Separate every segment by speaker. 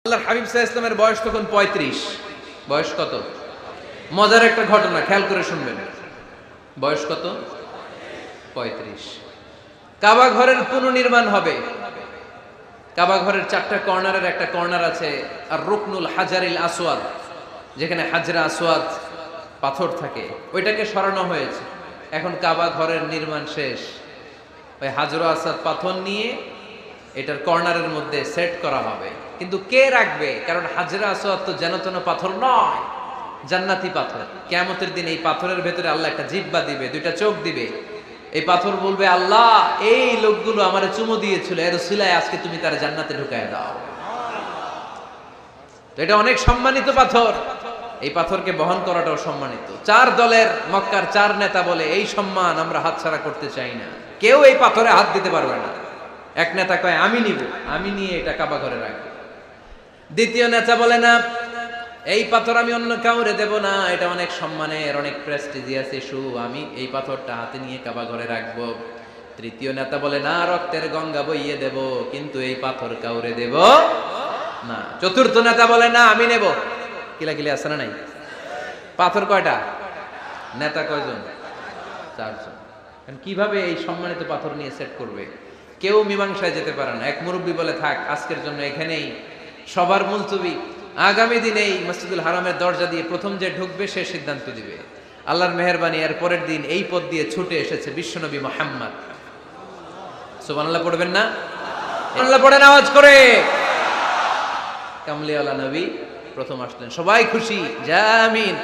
Speaker 1: আল্লাহর হাবিব সাল্লাল্লাহু আলাইহি ওয়াসাল্লামের বয়স তখন ৩৫। বয়স কত? মজার একটা ঘটনা, খেয়াল করে শুনবেন। বয়স কত? ৩৫। কাবা ঘরের পুনর্নির্মাণ হবে। কাবা ঘরের ৪টা কর্নারের একটা কর্নার আছে আর রুকনুল হাজারিল আসওয়াদ, যেখানে হাজরা আসওয়াদ পাথর থাকে, ওইটাকে সরানো হয়েছে। এখন কাবা ঘরের নির্মাণ শেষ, ওই হাজরা আসওয়াদ পাথর নিয়ে এটার কর্নারের মধ্যে সেট করা হবে। কিন্তু কে রাখবে? কারণ হাজরা আসওয়াদ তো যেন তেন পাথর নয়, জান্নাতি পাথর। কিয়ামতের দিন এই পাথরের ভেতরে আল্লাহ একটা জিহ্বা দিবে, দুইটা চোখ দিবে। এই পাথর বলবে, আল্লাহ এই লোকগুলো আমারে চুমো দিয়েছিল, এর উসিলায় আজকে তুমি তার জান্নাতে ঢুকায় দাও। তো এটা অনেক সম্মানিত পাথর, এই পাথরকে বহন করাটাও সম্মানিত। 4 দলের মক্কার 4 নেতা বলে, এই সম্মান আমরা হাতছাড়া করতে চাই না, কেউ এই পাথরে হাত দিতে পারবে না। এক নেতা কয়, আমি নিব, আমি নিয়ে এটা কাবা ঘরে রাখবো। দ্বিতীয় নেতা বলে, না, এই পাথর আমি অন্য কাউরে দেব না, এটা অনেক সম্মানের, অনেক প্রেস্টিজিয়াস ইস্যু, আমি এই পাথরটা হাতে নিয়ে কাবা ঘরে রাখবো। তৃতীয় নেতা বলে, না, রক্তের গঙ্গা বইয়ে দেব, কিন্তু এই পাথর কাউরে দেব না। চতুর্থ নেতা বলে, না, আমি নেব। কিলাকিলি আছে না নাই? পাথর কয়টা? নেতা কয়জন? 4 জন। কিভাবে এই সম্মানিত পাথর নিয়ে সেট করবে? কেউ মীমাংসায় যেতে পারে না। এক মুরব্বী বলে, থাক, আজকের জন্য এখানেই সবার মুলতবি, আগামী দিনে এই মসজিদুল হারামের দরজা দিয়ে প্রথম যে ঢুকবে সে সিদ্ধান্ত দিবে। আল্লাহর মেহেরবানি, এর পরের দিন এই পথ দিয়ে ছুটে এসেছে বিশ্বনবী মুহাম্মদ। সুবহানাল্লাহ পড়বেন না? সুবহানাল্লাহ পড়েন আওয়াজ করে। কামলিওয়ালা নবী প্রথম আসলেন, সবাই খুশি, জামিন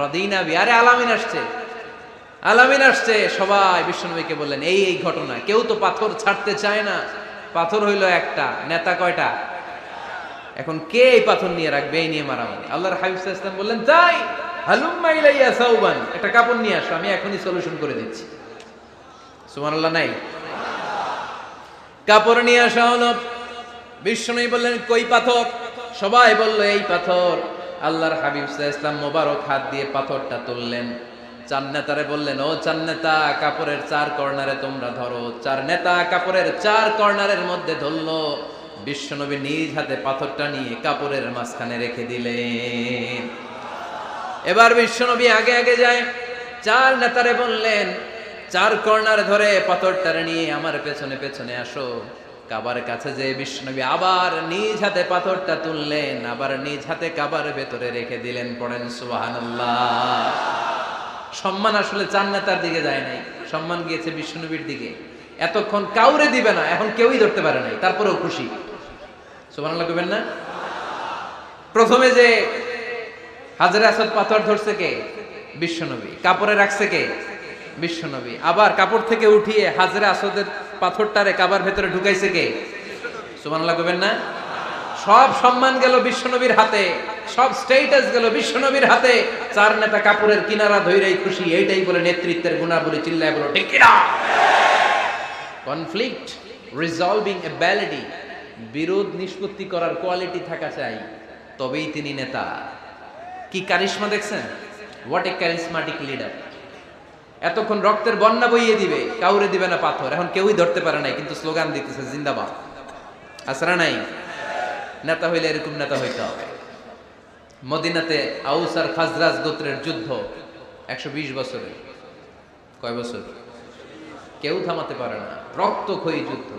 Speaker 1: রাদিনা বি। আরে আলামিন আসছে, আলামিন আসছে। সবাই বিশ্বনবীকে বললেন, এই এই ঘটনা। কেউ তো পাথর ছাড়তে চায় না। পাথর হইল একটা, নেতা কয়টা? এখন কে এই পাথর নিয়ে রাখবে? এই নিয়ে মারামারি। আল্লাহর হাবিব সাল্লাল্লাহু আলাইহি ওয়াসাল্লাম বললেন, তাই হালুম্মা ইলাইয়া সাউবান, একটা কাপড় নিয়ে আসো, আমি এখনই সলিউশন করে দিচ্ছি। সুবহানাল্লাহ নাই? কাপড় নিয়ে আসা হলো। বিশ্বনবী বললেন, কই পাথর? সবাই বলল, এই পাথর। আল্লাহর হাবিব সাল্লাল্লাহু আলাইহি ওয়াসাল্লাম মোবারক হাত দিয়ে পাথরটা তুললেন। 4 নেতারে বললেন, ও 4 নেতা, কাপড়ের 4 কর্নারে তোমরা ধরো। 4 নেতা কাপড়ের 4 কর্নারের মধ্যে ধরলো। বিশ্বনবী নিজ হাতে পাথরটা নিয়ে কাপড়ের মাঝখানে রেখে দিলেন। এবার বিশ্বনবী আগে আগে যায়, 4 নেতারে বললেন, 4 কর্নার ধরে পাথরটারে নিয়ে আমার পেছনে পেছনে আসো। কাবার কাছে যে বিশ্বনবী আবার নিজ হাতে পাথরটা তুললেন, আবার নিজ হাতে কাবার ভেতরে রেখে দিলেন। পড়েন সুবহানাল্লাহ। সম্মান আসলে 4 নেতার দিকে যায় নাই, সম্মান গিয়েছে বিশ্বনবীর দিকে। এতক্ষণ কাউরে দিবে না, এখন কেউই ধরতে পারে নাই, তারপরেও খুশি। সুবহানাল্লাহ কইবেন না? প্রথমে যে হাজরে আসওয়াদ পাথর ধরছে কে? বিশ্বনবী। কাপড়ে রাখছে কে? বিশ্বনবী। আবার কাপড় থেকে উঠিয়ে হাজরে আসওয়াদের পাথরটারে কাবার ভেতরে ঢুকাইছে কে? সুবহানাল্লাহ কইবেন না? সব সম্মান গেল বিশ্বনবীর হাতে, সব স্ট্যাটাস গেল বিশ্বনবীর হাতে। 4 নেতা কাপড়ের কিনারা ধইরাই খুশি। এইটাই বলে নেতৃত্বের গুণাবলী। চিল্লায় বলো ঠিক কিনা? কনফ্লিক্ট রিজলভিং অ্যাবিলিটি, বিরোধ নিষ্পত্তি করার কোয়ালিটি থাকা চাই, তবেই তিনি নেতা। কি কারিশমা দেখছেন? What a charismatic leader. এতক্ষণ রক্তের বন্যা বইয়ে দিবে, কাউরে দিবে না পাথর। এখন কেউই ধরতে পারে নাই, কিন্তু স্লোগান দিতেছে জিন্দাবাদ। আসরা নাই? নেতা হইলে এরকম নেতা হইতে হবে। মদিনাতে আউস আর খাজরাজ গোত্রের যুদ্ধ 120 বছরের। কয় বছর? কেউ থামাতে পারে না, রক্তক্ষয়ী যুদ্ধ।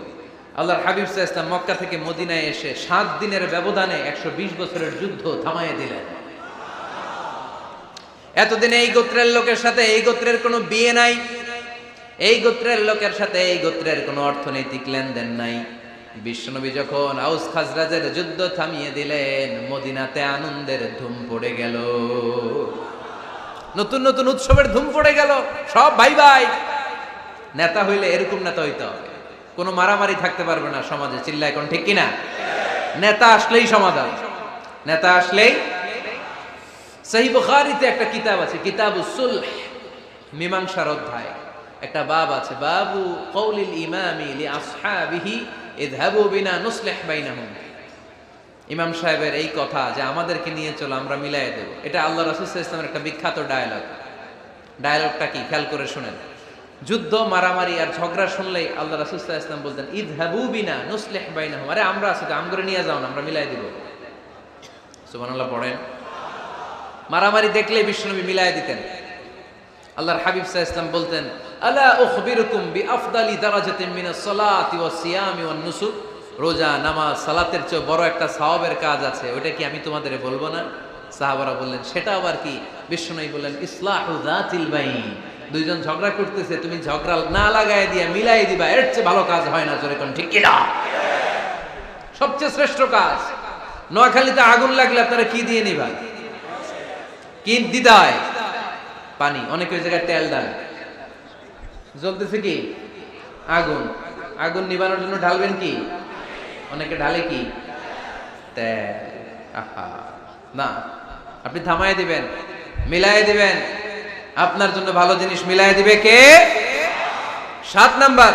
Speaker 1: আল্লাহর হাবিব সাল্লাল্লাহু আলাইহি ওয়াসাল্লাম মক্কা থেকে মদিনায় এসে 7 দিনের ব্যবধানে 120 বছরের যুদ্ধ থামাইয়া দিলেন। এতদিন এই গোত্রের লোকের সাথে এই গোত্রের কোনো বিয়ে নাই, এই গোত্রের লোকের সাথে এই গোত্রের কোনো অর্থনৈতিক লেনদেন নাই। বিশ্বনবী যখন আউস খাজরাজের যুদ্ধ থামিয়ে দিলেন, মদিনাতে আনন্দের ধুম পড়ে গেল, নতুন নতুন উৎসবের ধুম পড়ে গেল। সব ভাই ভাই। নেতা হইলে এরকম নেতা হইতে হবে, কোনো মারামারি থাকতে পারবে না সমাজে। চিল্লায় কোন ঠিক কিনা? নেতা আসলেই সমাধান, নেতা আসলেই। সহিহ বুখারীতে একটা কিতাব আছে, কিতাবুস সুলহ, মীমাংসার অধ্যায়। একটা বাব আছে, বাবু কওলিল ইমামি লি আসহাবিহি ইযহাবু বিনা নুসলিহ বাইনাহুম। ইমাম সাহেবের এই কথা যে আমাদেরকে নিয়ে চলো, আমরা মিলাইয়া দেব, এটা আল্লাহ রাসূল সাল্লাল্লাহু আলাইহি ওয়াসাল্লামের একটা বিখ্যাত ডায়ালগ। ডায়ালগটা কি? খেয়াল করে শুনেন। যুদ্ধ, মারামারি আর ঝগড়া শুনলেই আল্লাহ রাসূল সাল্লাল্লাহু আলাইহি ওয়াসাল্লাম বলতেন, ইযহাবু বিনা নুসলিহ বাইনাহুম। আরে আমরা আছি তো, আমগরে নিয়ে যাও না, আমরা মিলাই দিব। সুবহানাল্লাহ পড়েন। মারামারি দেখলে বিশ্বনবী মিলায় দিতেন। আল্লাহর হাবিব সাল্লাল্লাহু আলাইহি ওয়াসাল্লাম বলতেন, আলা উখবিরুকুম বিআফদালি দারাজাতিন মিনাস সালাতি ওয়াস সিয়ামি ওয়ান নুসুক। রোজা, নামাজ, সালাতের চেয়ে বড় একটা সওয়াবের কাজ আছে, ওটা কি আমি তোমাদের বলবো না? সাহাবারা বললেন, সেটা আবার কি? বিশ্বনবী বললেন, ইসলাহু যাতিল বাইন। দুইজন ঝগড়া করতেছে, তুমি ঝগড়া না লাগায় দিয়া মিলাই দিবা, এর চেয়ে ভালো কাজ হয় না। জোরে কোন ঠিক কি না? সবচেয়ে শ্রেষ্ঠ কাজ। নোয়াখালীতে আগুন লাগলে আপনারা কি দিয়ে নিবা? কি দিতে হয়? পানি। অনেকে ওই জায়গায় তেল দেন। জ্বলতেছে কি? আগুন। আগুন নিবানোর জন্য ঢালবেন কি? অনেকে ঢালে কি? তেল। আহা, না, আপনি থামায় দিবেন, মিলায় দিবেন। আপনার জন্য ভালো জিনিস মিলায় দিবে কে? 7 নাম্বার,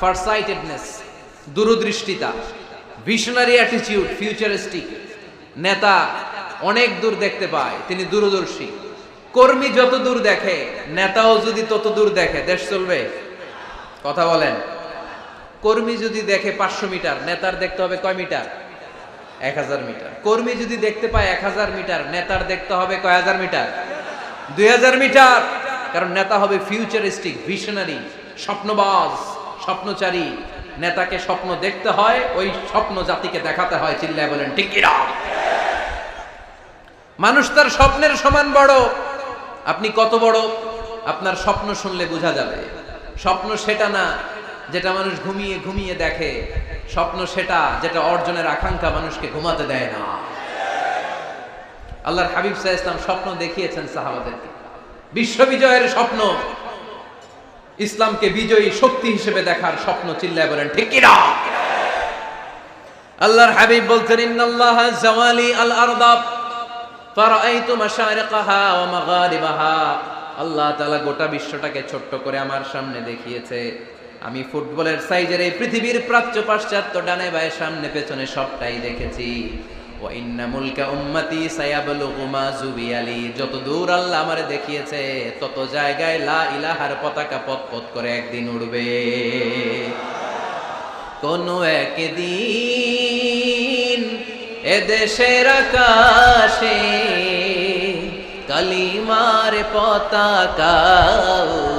Speaker 1: ফারসাইটেডনেস, দূরদৃষ্টিতা, ভিশনারি অ্যাটিটিউড, ফিউচারিস্টিক। নেতা অনেক দূর দেখতে পায়, তিনি দূরদর্শী। কর্মী যত দূর দেখে, নেতাও যদি তত দূর দেখে, দেশ চলবে? কথা বলেন। কর্মী যদি দেখে 500 মিটার, নেতার দেখতে হবে কয় মিটার? 1000 মিটার। কর্মী যদি দেখতে পায় 1000 মিটার, নেতার দেখতে হবে কয় হাজার মিটার? 2000 মিটার। কারণ নেতা হবে ফিউচারিস্টিক, ভিশনারি, স্বপ্নবাজ, স্বপ্নচারী। নেতাকে স্বপ্ন দেখতে হয়, ওই স্বপ্ন জাতিকে দেখাতে হয়। চিল্লায় বলেন ঠিক কি না? মানুষ তার স্বপ্নের সমান বড়। আপনি কত বড় আপনার স্বপ্ন শুনলে বোঝা যাবে। স্বপ্ন সেটা না যেটা মানুষ ঘুমিয়ে ঘুমিয়ে দেখে, স্বপ্ন সেটা যেটা অর্জনের আকাঙ্ক্ষা মানুষকে ঘুমাতে দেয় না। আল্লাহর হাবিব সাল্লাল্লাহু আলাইহি ওয়াসাল্লাম স্বপ্ন দেখিয়েছেন সাহাবাদেরকে, বিশ্ব বিজয়ের স্বপ্ন, ইসলামকে বিজয়ী শক্তি হিসেবে দেখার স্বপ্ন। চিল্লায় বলেন ঠিক কি না? আল্লাহর হাবিব বলতেন, ইন্নাল্লাহা জাওয়ালি আল আরদা ফারাআইতু মাশারিকাহা ওয়া মাগারিবাহা। আল্লাহ তাআলা গোটা বিশ্বটাকে ছোট্ট করে আমার সামনে দেখিয়েছে। আমি ফুটবলের সাইজের এই পৃথিবীর প্রাচ্য পাশ্চাত্য, ডানে বায়ে সামনে পেছনে সবটাই দেখেছি। ওয়া ইন্না মুলকা উম্মতি সায়াবলুগু মা জুবিয়ালি। যত দূর আল্লাহ আমারে দেখিয়েছে, তত জায়গায় লা ইলাহার পতাকা পথ করে একদিন উড়বে। কোন একদিন এদেশের আকাশে কালিমার পতাকা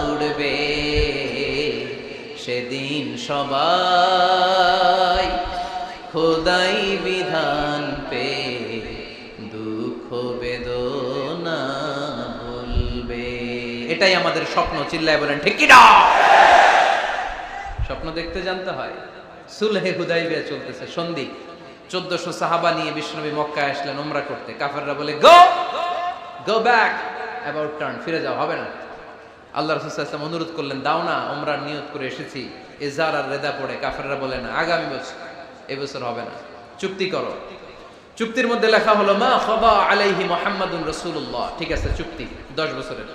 Speaker 1: উড়বে। সেদিন সবাই খোদাই বিধান পে দুঃখ বেদনা ভুলবে। এটাই আমাদের স্বপ্ন। চিল্লায় বলেন ঠিক কি না? স্বপ্ন দেখতে জানতে হয়। সুলহে হুদাইবিয়া চলতেছে, সন্ধি। 1400 সাহাবা নিয়ে বিশ্বনবী মক্কায় আসলেন উমরা করতে। কাফেররা বলে, গো ব্যাক, অ্যাবাউট টার্ন, ফিরে যাও, হবে না। আল্লাহ রাসূল সাল্লাল্লাহু আলাইহি ওয়াসাল্লাম অনুরোধ করলেন, দাও না, উমরার নিয়ত করে এসেছি। ইজার আর রেদা পড়ে কাফেররা বলে, না, আগামী বছর, এই বছর হবে না, চুক্তি করো। চুক্তির মধ্যে লেখা হলো, মা খাবা আলাইহি মুহাম্মাদুর রাসূলুল্লাহ। ঠিক আছে, চুক্তি 10 বছরের,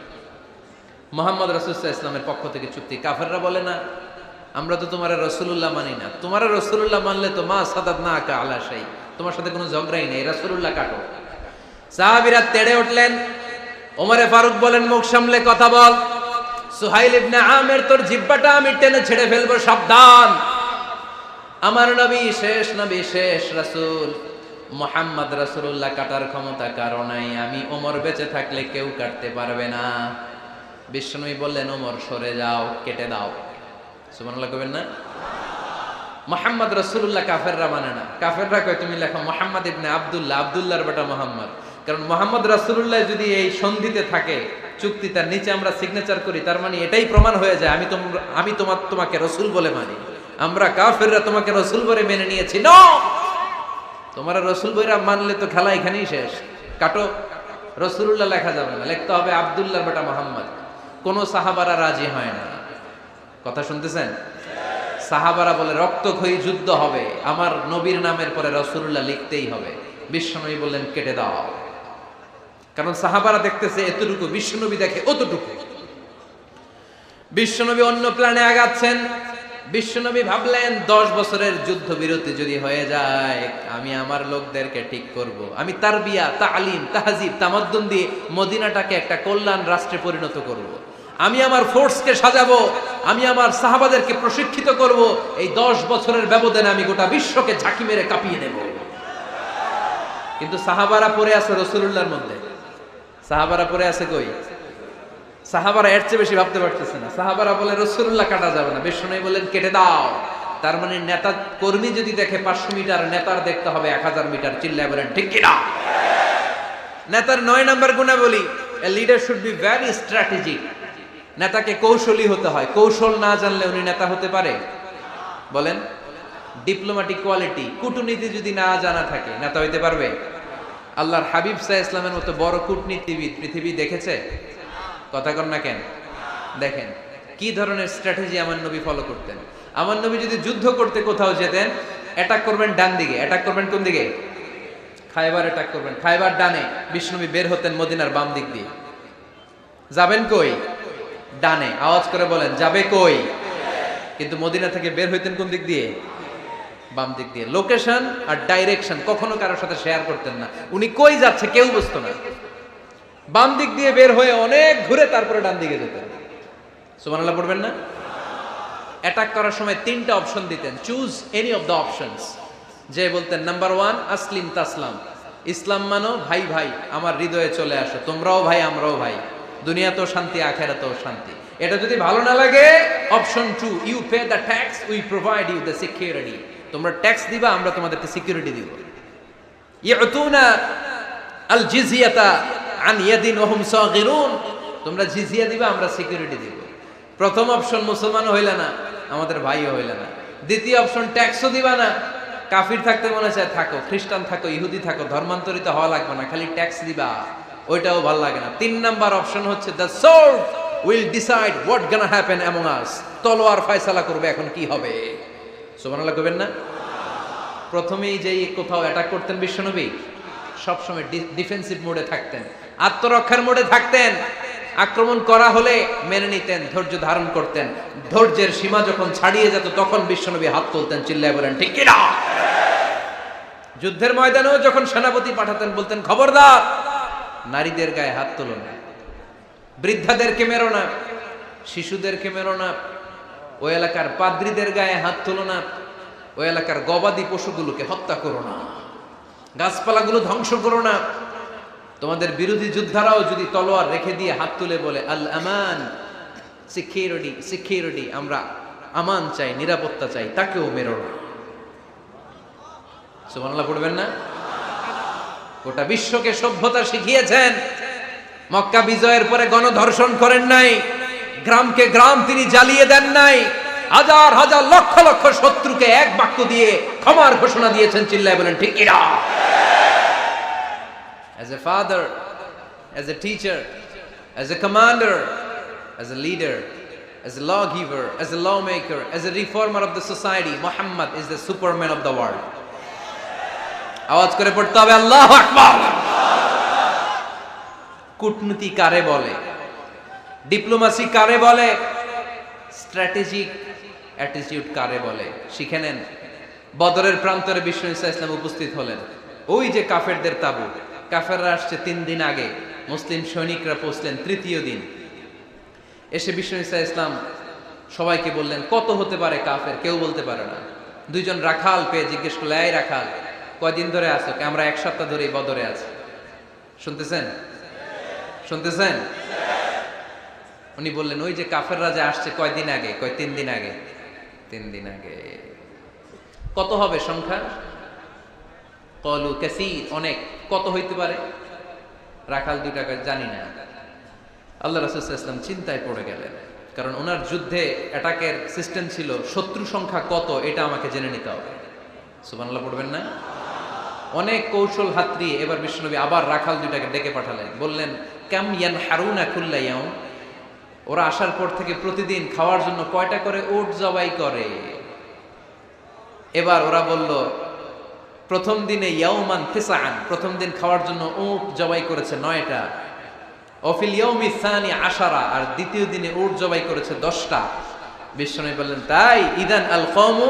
Speaker 1: মুহাম্মদ রাসূল সাল্লাল্লাহু আলাইহি ওয়াসাল্লামের পক্ষ থেকে চুক্তি। কাফেররা বলে, না, আমরা তো তোমার রাসূলুল্লাহ মানি না। তোমার রাসূলুল্লাহ মানলে তো মা সাদাদনাকা আলা শাই, তোমার সাথে কোনো ঝগড়াই নেই, রাসূলুল্লাহ কাটো। সাহাবীরা তেড়ে উঠলেন। ওমরে ফারুক বলেন, মুখ সামলে কথা বল। সুহাইল ইবনে আমির, তোর জিহ্বাটা আমি টেনে ছেড়ে ফেলবো, সাবধান। আমার নবী শেষ নবী, শেষ রাসূল মুহাম্মদ রাসূলুল্লাহ কাটার ক্ষমতা কারো নাই। আমি ওমর বেঁচে থাকলে কেউ কাটতে পারবে না। বিশ্বনবী বললেন, ওমর সরে যাও, কেটে দাও। সুবহানাল্লাহ কইবেন না? মুহাম্মদ রাসূলুল্লাহ কাফেররা মানে না। কাফেররা কয়, তুমি লেখো মুহাম্মদ ইবনে আব্দুল্লাহ, আব্দুল্লাহর বেটা মুহাম্মদ। কারণ মুহাম্মদ রাসূলুল্লাহ যদি এই সন্ধিতে থাকে, চুক্তি, তার নিচে আমরা সিগনেচার করি, তার মানে এটাই প্রমাণ হয়ে যায় আমি তোমাকে রাসূল বলে মানি। আমরা কাফেররা তোমাকে রাসূল বলে মেনে নিয়েছি। নো, তোমার রাসূল বইরা মানলে তো খেলা এখানেই শেষ। কাটো, রাসূলুল্লাহ লেখা যাবে না, লিখতে হবে আব্দুল্লাহর বেটা মুহাম্মদ। কোন সাহাবারা রাজি হয় না। কথা শুনতেছেন? সাহাবারা বলে, রক্তক্ষয়ী যুদ্ধ হবে, আমার নবীর নামের পরে রাসূলুল্লাহ লিখতেই হবে। বিশ্বনবী বললেন, কেটে দাও। কারণ সাহাবারা দেখতেছে এতটুকু, বিশ্বনবী দেখে অতটুকু। বিশ্বনবী অন্য প্ল্যানে আগাচ্ছেন। বিশ্বনবী ভাবলেন, 10 বছরের যুদ্ধ বিরতি যদি হয়ে যায়, আমি আমার লোকদেরকে ঠিক করব। আমি তারবিয়া, তালিম, তাহজিব, তামাদ্দুন দিয়ে মদিনাটাকে একটা কল্যাণ রাষ্ট্রে পরিণত করব। আমি আমার ফোর্সকে সাজাবো, আমি আমার সাহাবাদেরকে প্রশিক্ষিত করব। এই 10 বছরের ব্যবধানে আমি গোটা বিশ্বকে ঝাঁকি মেরে কাঁপিয়ে দেব। কিন্তু সাহাবারা পড়ে আছে রাসূলুল্লাহর মধ্যে। সাহাবারা পড়ে আছে কই? সাহাবারা এর চেয়ে বেশি ভাবতে পারতেছে না। সাহাবারা বলে রাসূলুল্লাহ কাটা যাবে না, বিষ্ণু বলেন কেটে দাও। তার মানে নেতা কর্মী যদি দেখে 500 মিটার, নেতার দেখতে হবে 1000 মিটার। চিল্লায় বলেন ঠিক কি না? নেতার 9 নাম্বার গুণাবলী, a leader should be very strategic. নেতাকে কৌশলী হতে হয়। কৌশল না জানলে উনি নেতা হতে পারে? বলেন। ডিপ্লোম্যাটিক কোয়ালিটি, কূটনীতি যদি না জানা থাকে নেতা হইতে পারবে? আল্লাহর হাবিব সাল্লাল্লাহু আলাইহি ওয়াসাল্লামের মতো বড় কূটনীতিবিদ পৃথিবী দেখেছে? কথা কন না কেন? দেখেন কি ধরনের স্ট্র্যাটেজি আমার নবী ফলো করতেন। আমার নবী যদি যুদ্ধ করতে কোথাও যেতেন, অ্যাটাক করবেন ডান দিকে, অ্যাটাক করবেন কোন দিকে? খায়বার অ্যাটাক করবেন, খায়বার ডানে। বিষ্ণুবী বের হতেন মদিনার বাম দিক দিয়ে। যাবেন কই? ডানে। আওয়াজ করে বলেন যাবে কই? কিন্তু মদিনা থেকে বের হইতেন কোন দিক দিয়ে? বাম দিক দিয়ে। লোকেশন আর ডাইরেকশন কখনো কারোর সাথে শেয়ার করতেন না। উনি কই যাচ্ছে কেউ বুঝতো না। বাম দিক দিয়ে বের হয়ে অনেক ঘুরে তারপরে ডান দিকে যেতেন। সুবহানাল্লাহ পড়বেন না? অ্যাটাক করার সময় 3টা অপশন দিতেন, choose any of the options. যে বলতেন নাম্বার 1 আসলিম তাসলাম, ইসলাম মানো, ভাই ভাই আমার হৃদয়ে চলে আসো, তোমরাও ভাই আমরাও ভাই, দুনিয়াতেও শান্তি আখিরাতেও শান্তি। এটা যদি ভালো না লাগে, option 2 you pay the tax, we provide you the security. তোমরা ট্যাক্স দিবা, আমরা তোমাদেরকে সিকিউরিটি দিব। ইয়াতুনা আল জিজিয়াতা আন ইয়াদিন ওয়া হুম সাগিরুন, তোমরা জিজিয়া দিবা, আমরা সিকিউরিটি দিব। প্রথম অপশন মুসলমান হইলা না, আমাদের ভাইও হইলা না। দ্বিতীয় অপশন ট্যাক্সও দিবা না, কাফির থাকতে মনে চায় থাকো, খ্রিস্টান থাকো, ইহুদি থাকো, ধর্মান্তরিত হওয়া লাগবে না, খালি ট্যাক্স দিবা, ওইটাও ভালো লাগে না। 3 নাম্বার অপশন হচ্ছে the sword will decide what gonna happen among আস, তলোয়ার ফয়সালা করবে এখন কি হবে। সুবহানাল্লাহ কইবেন না? প্রথমেই যেই কোথাও অ্যাটাক করতেন বিশ্বনবী, সবসময় ডিফেন্সিভ মোডে থাকতেন, আত্মরক্ষার মোডে থাকতেন। আক্রমণ করা হলে মেনে নিতেন, ধৈর্য ধারণ করতেন। ধৈর্যের সীমা যখন ছাড়িয়ে যেত তখন বিশ্বনবী হাত তুলতেন, চিল্লায় বলেন ঠিক কি না? যুদ্ধের ময়দানেও যখন সেনাপতি পাঠাতেন বলতেন খবরদার নারীদের গায়ে হাত তুলো না, বৃদ্ধাদেরকে মেরো না, শিশুদেরকে মেরো না, ওই এলাকার পাদ্রীদের গায়ে হাত তুলো না, ওই এলাকার গবাদি পশুগুলোকে হত্যা করো না, গাছপালাগুলো ধ্বংস করো না। তোমাদের বিরোধী যোদ্ধারাও যদি তলোয়ার রেখে দিয়ে হাত তুলে বলে আল আমান, সিকিউরিটি সিকিউরিটি, আমরা আমান চাই, নিরাপত্তা চাই, তাকেও মেরো না। সুবহানাল্লাহ পড়বেন না? গোটা বিশ্বকে সভ্যতা শিখিয়েছেন। মক্কা বিজয়ের পরে গণধর্ষণ করেন নাই, গ্রামকে গ্রাম তিনি জ্বালিয়ে দেন নাই, হাজার হাজার লক্ষ লক্ষ শত্রুকে এক বাক্য দিয়ে ক্ষমার ঘোষণা দিয়েছেন, চিল্লায় বলেন ঠিক কি না? As a father, as a teacher, as a commander, as a leader, as a lawgiver, as a lawmaker, as a reformer of the society, Muhammad is the superman of the world. আওয়াজ করে পড়তে হবে আল্লাহু আকবার। কূটনীতি কারে বলে? Diplomacy কারে বলে? স্ট্র্যাটেজিক অ্যাটিটিউড কারে বলে? শিখে নেন। বদরের প্রান্তরে বিশ্ব ইসলাম উপস্থিত হলেন। ওই যে কাফেরদের তাবু, কাফেররা আসছে 3 দিন আগে, মুসলিম সৈনিকরা পৌঁছলেন 3য় দিন। এসে বিশ্ব ইসলাম সবাইকে বললেন কত হতে পারে কাফের, কেউ বলতে পারে না। 2 জন রাখাল পেয়ে জিজ্ঞেস করলে এই রাখাল কয়দিন ধরে আছো? আমরা 1 সপ্তাহ ধরেই বদরে আছি। শুনতেছেন? শুনতেছেন? উনি বললেন ওই যে কাফেররা যে আসছে কয়দিন আগে? কয় 3 দিন আগে। 3 দিন আগে। কত হবে সংখ্যা? কলু কাসীর, অনেক। কত হইতে পারে? রাখাল 2 টাকা জানি না। আল্লাহ রাসূল সাল্লাল্লাহু আলাইহি ওয়াসাল্লাম চিন্তায় পড়ে গেলেন, কারণ ওনার যুদ্ধে অ্যাটাকের সিস্টেম ছিল শত্রু সংখ্যা কত এটা আমাকে জেনে নিতে হবে। সুবহানাল্লাহ পড়বেন না? অনেক কৌশল হাতড়িয়ে এবার বিশ্বনবী আবার রাখাল 2টাকে ডেকে পাঠালেন, বললেন কাম ইয়ানহারুনা কুল্লা ইয়াউম, ওরা আসার পর থেকে প্রতিদিন খাওয়ার জন্য কয়টা করে উট জবাই করে? এবার ওরা বলল প্রথম দিনে ইয়াউমান তিসআন, প্রথম দিন খাওয়ার জন্য উট জবাই করেছে 9টা। অফিল ইয়াউমি সানি 10, আর দ্বিতীয় দিনে উট জবাই করেছে 10টা। বিশ্বনবী বললেন তাই ইদান আল কওমু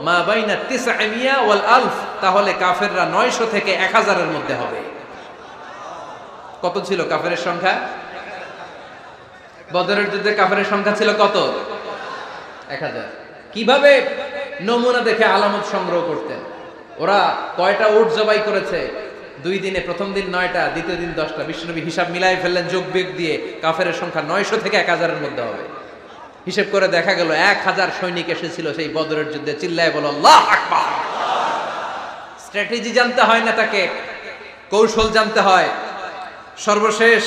Speaker 1: মা বাইনা 900 ওয়াল আলফ, তাহলে কাফেররা 900 থেকে 1000 এর মধ্যে হবে। কত ছিল কাফেরের সংখ্যা? বদরের যুদ্ধে কাফেরের সংখ্যা ছিল কত? 1000। কিভাবে নমুনা দেখে আলামত সংগ্রহ করতেন? ওরা কয়টা উট জবাই করেছে, 2 দিনে প্রথম দিন 9টা, দ্বিতীয় দিন 10টা। বিশ্বনবী হিসাব মিলাই ফেললেন যোগ বিয়োগ দিয়ে, কাফেরের সংখ্যা 900 থেকে 1000-এর মধ্যে হবে। হিসেব করে দেখা গেল 1000 সৈনিক এসেছিল সেই বদরের যুদ্ধে। চিল্লায় বলো আল্লাহু আকবার। স্ট্র্যাটেজি জানতে হয় না, তাকে কৌশল জানতে হয়। সর্বশেষ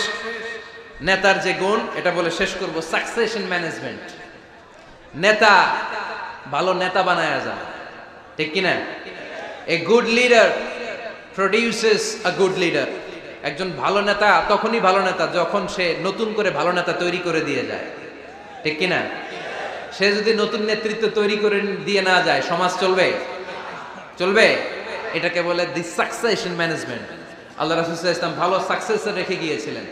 Speaker 1: নেতার যে গুণ, এটা বলে শেষ করব, সাকসেশন ম্যানেজমেন্ট। নেতা ভালো নেতা বানায়া যায়, ঠিক কিনা? A good leader produces a good leader. একজন ভালো নেতা তখনই ভালো নেতা যখন সে নতুন করে ভালো নেতা তৈরি করে দিয়ে যায়, ঠিক কিনা? সে যদি নতুন নেতৃত্ব তৈরি করে দিয়ে না যায়, সমাজ চলবে? চলবে। এটাকে বলে দি সাকসেশন ম্যানেজমেন্ট। আল্লাহ রাসূল সাল্লাল্লাহু আলাইহি ওয়াসাল্লাম ভালো সাকসেসর রেখে গিয়েছিলেন,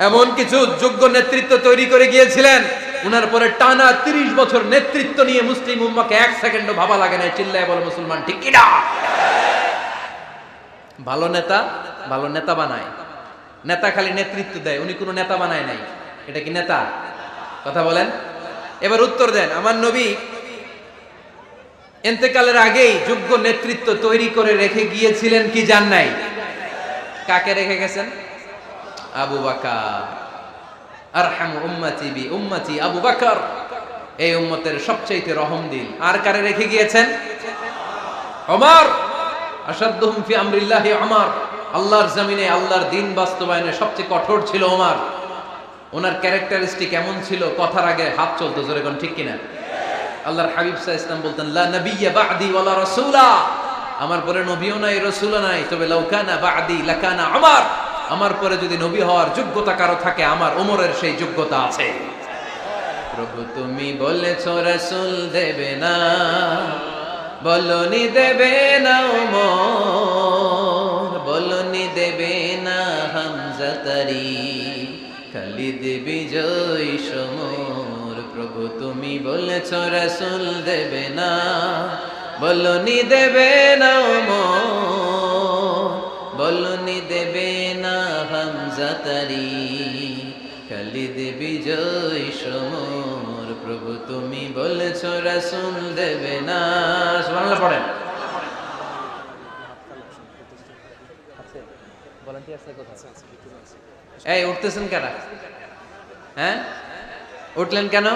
Speaker 1: এমন কিছু যোগ্য নেতৃত্ব তৈরি করে গিয়েছিলেন, উনার পরে টানা 30 বছর নেতৃত্ব নিয়ে মুসলিম উম্মাহকে 1 সেকেন্ডও ভাবা লাগে না। চিল্লায় বলো মুসলমান, ঠিক কিনা? ভালো নেতা বানায়। নেতা খালি নেতৃত্ব দেয়, উনি কোনো নেতা বানায় নাই। এটা কি নেতা? কথা বলেন। এবার উত্তর দেন। আমার নবী ইন্তেকালের আগেই যোগ্য নেতৃত্ব তৈরি করে রেখে গিয়েছিলেন কি জান নাই? কাকে রেখে গেছেন? আবু বকর। আরহামু উম্মতি বি উম্মতি আবু বকর, এই উম্মতের সবচেয়ে রহমদিল। আর কারে রেখে গিয়েছেন? ওমর। আশাদ্দুহুম ফি আমরিল্লাহি ওমর। আল্লাহর জমিনে আল্লাহর দ্বীন বাস্তবায়নে সবচেয়ে কঠোর ছিল ওমর। ওনার ক্যারেক্টারিস্টিক এমন ছিল, কথার আগে হাত চলতো। জোরে কোন ঠিক কিনা? আল্লাহর হাবিব সাল্লাল্লাহু আলাইহি ওয়াসাল্লাম বলতেন, লা নাবিয়্যা বা'দি ওয়ালা রাসূলা, আমার পরে নবীও নাই রাসূলও নাই, তবে লাউ কানা বা'দি লাকানা ওমর, আমার পরে যদি নবী হওয়ার যোগ্যতা কারো থাকে, আমার ওমরের সেই যোগ্যতা আছে। প্রভু তুমি বলেছো রাসূল দেবে না, বলনি দেবে না ওমর, বলনি দেবে না হামজা তারি, খালিদ বিজয় সমর। প্রভু তুমি বলেছো রাসূল দেবে না, বলনি দেবে না ওমর, বলনি দেবে না হামজা তারি, খালিদ বিজয় সমর। প্রভু তুমি বলেছো রাসূল দেবে না। সুবহানাল্লাহ পড়েন। এই উঠতেছেন কেন? হ্যাঁ, উঠলেন কেন?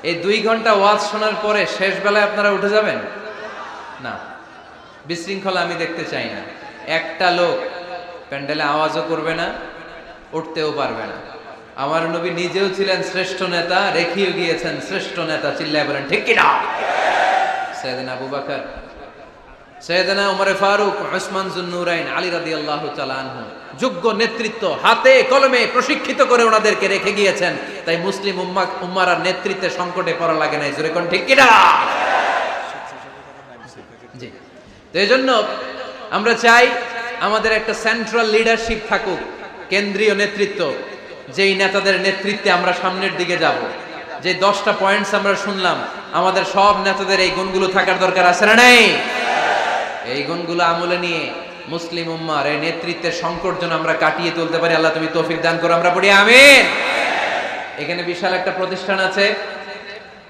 Speaker 1: এই 2 ঘন্টা ওয়াজ শোনার পরে শেষ বেলায় আপনারা উঠে যাবেন না? বিশৃঙ্খলা আমি দেখতে চাই না। একটা লোক প্যান্ডেলে আওয়াজও করবে না, উঠতেও পারবে না। আমার নবী নিজেও ছিলেন শ্রেষ্ঠ নেতা, রেখেও গিয়েছেন শ্রেষ্ঠ নেতা। চিল্লায় বলেন ঠিক কিনা? সাইয়েদনা আবু বকর, সাইয়েদনা উমর ফারুক, উসমান যুন্নুরাইন, আলী রাদিয়াল্লাহু তাআলা আনহু যোগ্য নেতৃত্ব হাতে কলমে প্রশিক্ষিত করে ওনাদেরকে রেখে গিয়েছেন। তাই মুসলিম উম্মার নেতৃত্বে সংকটে পড়া লাগে নাই। জোরে কোন ঠিক কিনা? জি। তো এইজন্য আমরা চাই আমাদের একটা সেন্ট্রাল লিডারশিপ থাকুক, কেন্দ্রীয় নেতৃত্ব, যেই নেতাদের নেতৃত্বে আমরা সামনের দিকে যাব। যে 10টা পয়েন্টস আমরা শুনলাম, আমাদের সব নেতাদের এই গুণগুলো থাকার দরকার আছে না নাই? এই গুণগুলো আমলে নিয়ে মুসলিম উম্মার এই নেতৃত্বের সংকট যেন আমরা কাটিয়ে তুলতে পারি। আল্লাহ তুমি তৌফিক দান করো, আমরা পড়ি আমিন। এখানে বিশাল একটা প্রতিষ্ঠান আছে,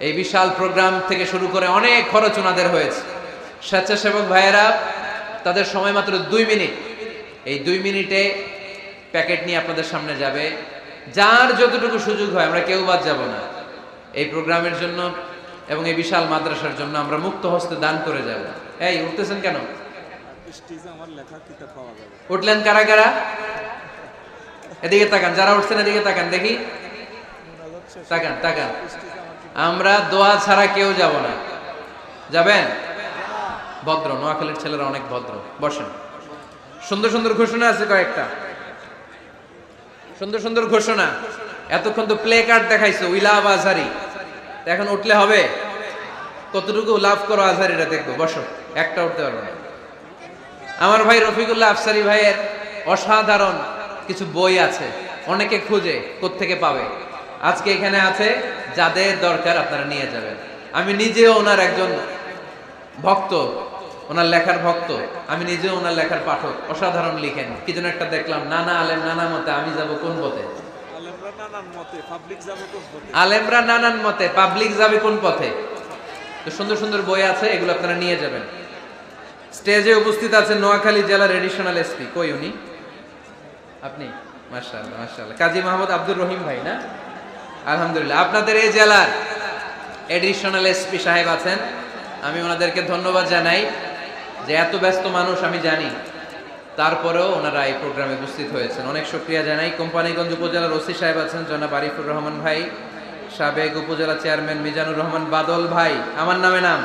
Speaker 1: এই বিশাল প্রোগ্রাম থেকে শুরু করে অনেক খরচ ওনাদের হয়েছে। স্বেচ্ছাসেবক ভাইয়েরা তাদের সময় মাত্র 2 মিনিট, এই 2 মিনিটে প্যাকেট নিয়ে আপনাদের সামনে যাবে। যার যতটুকু সুযোগ হয়, আমরা কেউ বাদ যাব না। এই প্রোগ্রামের জন্য এবং এই বিশাল মাদ্রাসার জন্য আমরা মুক্ত হস্তে দান করে যাব। এই উঠতেছেন কেন? উঠলেন কারা কারা? এদিকে তাকান, যারা উঠছেন এদিকে তাকান, দেখি তাকান তাকান। আমরা দোয়া ছাড়া কেউ যাব না। যাবেন? ভদ্র, নোয়াখালীর ছেলেরা অনেক ভদ্র। বসেন। সুন্দর সুন্দর ঘোষণা আছে কয়েকটা, সুন্দর সুন্দর ঘোষণা। এতক্ষণ তো প্লে কার্ড দেখাইছো, উই লাভ আজহারি। এখন উঠলে হবে? কতটুকু লাভ করো আজহারিরা দেখবো। বসো, একটা উঠতে পারবো না। আমার ভাই রফিকুল্লাহ আফসারি ভাইয়ের অসাধারণ কিছু বই আছে, অনেকে খুঁজে কোত্থেকে পাবে। আজকে এখানে আছে, যাদের দরকার আপনারা নিয়ে যাবেন। আমি নিজেও ওনার একজন ভক্ত, ওনার লেখার ভক্ত। আমি নিজেও ওনার লেখার পাঠক। অসাধারণ লিখেন। কি যেন একটা দেখলাম, নানা আলেম নানা মতে, আমি যাব কোন পথে? আলেমরা নানান মতে, পাবলিক যাবে কোন পথে? তো সুন্দর সুন্দর বই আছে, এগুলো আপনারা নিয়ে যাবেন। স্টেজে উপস্থিত আছেন নোয়াখালী জেলার এডিশনাল এসপি, কই উনি? আপনি? মাশাআল্লাহ মাশাআল্লাহ, কাজী মাহমুদ আব্দুর রহিম ভাই না? আলহামদুলিল্লাহ, আপনাদের এই জেলার এডিশনাল এসপি সাহেব আছেন। আমি ওনাদেরকে ধন্যবাদ জানাই যে এত ব্যস্ত মানুষ আমি জানি, তারপরেও ওনারা এই প্রোগ্রামে উপস্থিত হয়েছেন, অনেক শুকরিয়া জানাই। কোম্পানিগঞ্জ উপজেলার ওসি সাহেব আছেন জনাব আরিফুর রহমান ভাই, সাবেক উপজেলা চেয়ারম্যান মিজানুর রহমান বাদল ভাই, আমার নামে নাম